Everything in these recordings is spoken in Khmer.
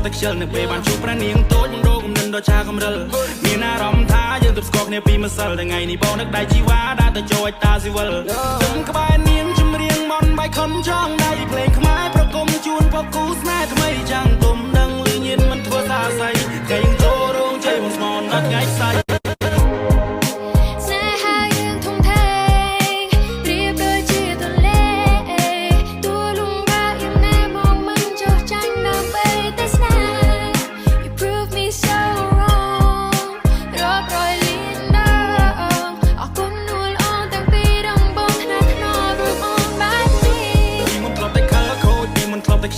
ប់តែខ្ជិលនៅពេលបានជួបប្រានាងតូចនឹងរោគកំណិនដល់ឆាកំរិលមានអារម្មណ៍ថាយើងទប់ស្គាល់គ្នាពីម្សិលថ្ងៃនេះបងនឹកដៃជីវ៉ាដើរទៅចូលឲ្យតាស៊ីវិលខ្ញុំក្បែរនាងចម្រៀងមន់បាយខុនចង់ដៃភ្លេងខ្មែរប្រគំជូនពកគូស្នេហ៍ថ្មីចាំងទុំដឹងលឺញៀនមិនធ្វើសាស័យកែងចូលរោងជ័យបងស្មនដល់ថ្ងៃស្អែក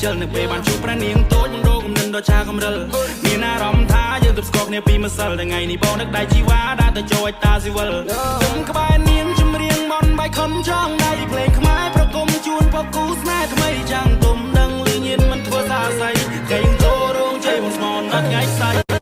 ខ្ជិលនៅពេលបានជួបប្រានាងតូចនឹងរោគកំណិនដល់ឆាកំរិលមានអារម្មណ៍ថាយើងទប់ស្គាល់គ្នាពីម្សិលថ្ងៃនេះបងនឹកដៃជីវ៉ាដើរទៅចូលឲ្យតាស៊ីវិលខ្ញុំក្បែរនាងចម្រៀងមន់បាយខុនចង់ដៃភ្លេងខ្មែរប្រគំជូនពកគូស្នេហ៍ថ្មីចាំងទុំដឹងលឺញៀនមិនធ្វើសាស័យកែងចូលរោងជ័យបងស្មនដល់ថ្ងៃស្អែក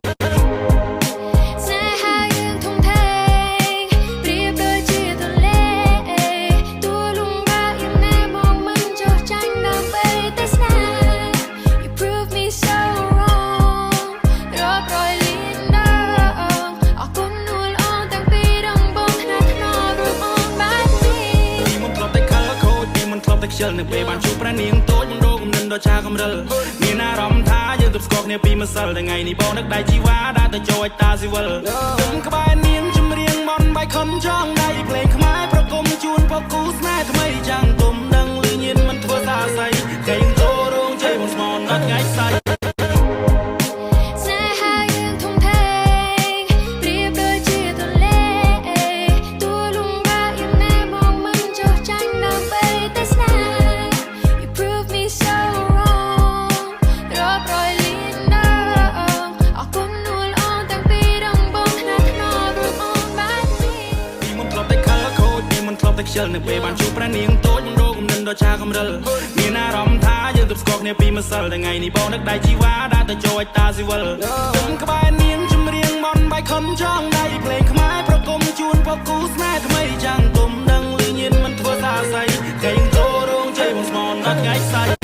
ខ្ជិលនៅពេលបានជួបប្រានាងតូចនឹងរោគកំណិនដល់ឆាកំរិលមានអារម្មណ៍ថាយើងទប់ស្គាល់គ្នាពីម្សិលថ្ងៃនេះបងនឹកដៃជីវ៉ាដើរទៅចូលឲ្យតាស៊ីវិលខ្ញុំក្បែរនាងចម្រៀងមន់បាយខុនចង់ដៃភ្លេងខ្មែរប្រគំជូនពកគូស្នេហ៍ថ្មីចាំងទុំដឹងលឺញៀនមិនធ្វើសាស័យកែងចូលរោងជ័យបងស្មនដល់ថ្ងៃស្អែកខ្ជិលនៅពេលបានជួបប្រានាងតូចនឹងរោគកំណិនដល់ឆាកំរិលមានអារម្មណ៍ថាយើងទប់ស្គាល់គ្នាពីម្សិលថ្ងៃនេះបងនឹកដៃជីវ៉ាដើរទៅចូលឲ្យតាស៊ីវិលខ្ញុំក្បែរនាងចម្រៀងមន់បាយខុនចង់ដៃភ្លេងខ្មែរប្រគំជូនពកគូស្នេហ៍ថ្មីចាំងទុំដឹងលឺញៀនមិនធ្វើសាស័យកែងចូលរោងជ័យបងស្មនដល់ថ្ងៃស្អែក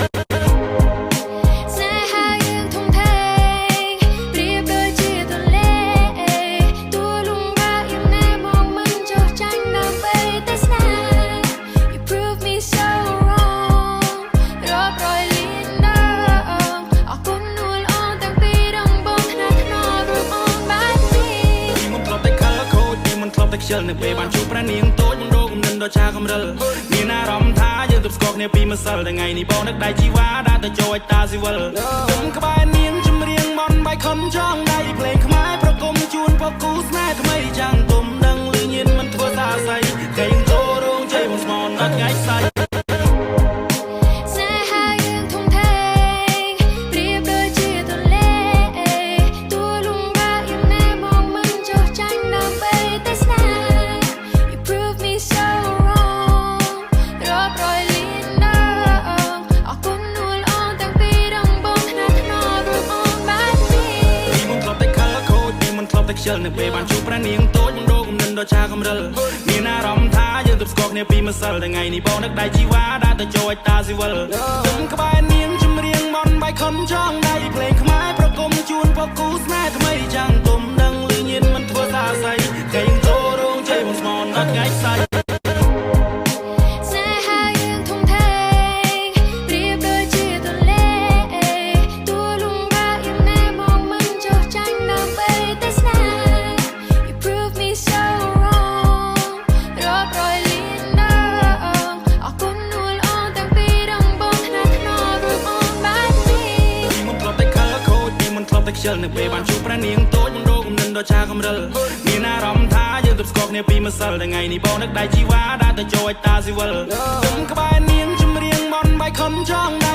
ខ្ជិលនៅពេលបានជួបប្រានាងតូចនឹងរោគកំណិនដល់ឆាកំរិលមានអារម្មណ៍ថាយើងទប់ស្គាល់គ្នាពីម្សិលថ្ងៃនេះបងនឹកដៃជីវ៉ាដើរទៅចូលឲ្យតាស៊ីវិលខ្ញុំក្បែរនាងចម្រៀងមន់បាយខុនចង់ដៃភ្លេងខ្មែរប្រគំជូនពកគូស្នេហ៍ថ្មីចាំងទុំដឹងលឺញៀនមិនធ្វើសាស័យកែងចូលរោងជ័យបងស្មនដល់ថ្ងៃស្អែកខ្ជិលនៅពេលបានជួបប្រានាងតូចនឹងរោគកំណិនដល់ឆាកំរិលមានអារម្មណ៍ថាយើងទប់ស្គាល់គ្នាពីម្សិលថ្ងៃនេះបងនឹកដៃជីវ៉ាដើរទៅចូលឲ្យតាស៊ីវិលខ្ញុំក្បែរនាងចម្រៀងមន់បាយខុនចង់ដៃភ្លេងខ្មែរប្រគំជូនពកគូស្នេហ៍ថ្មីចាំងទុំដឹងលឺញៀនមិនធ្វើសាស័យកែងចូលរោងជ័យបងស្មនដល់ថ្ងៃស្អែកខ្ជិលនៅពេលបានជួបប្រានាងតូចនឹងរោគកំណិនដល់ឆាកំរិលមានអារម្មណ៍ថាយើងទប់ស្គាល់គ្នាពីម្សិលថ្ងៃនេះបងនឹកដៃជីវ៉ាដើរទៅចូលឲ្យតាស៊ីវិលខ្ញុំក្បែរនាងចម្រៀងមន់បាយខុនចង់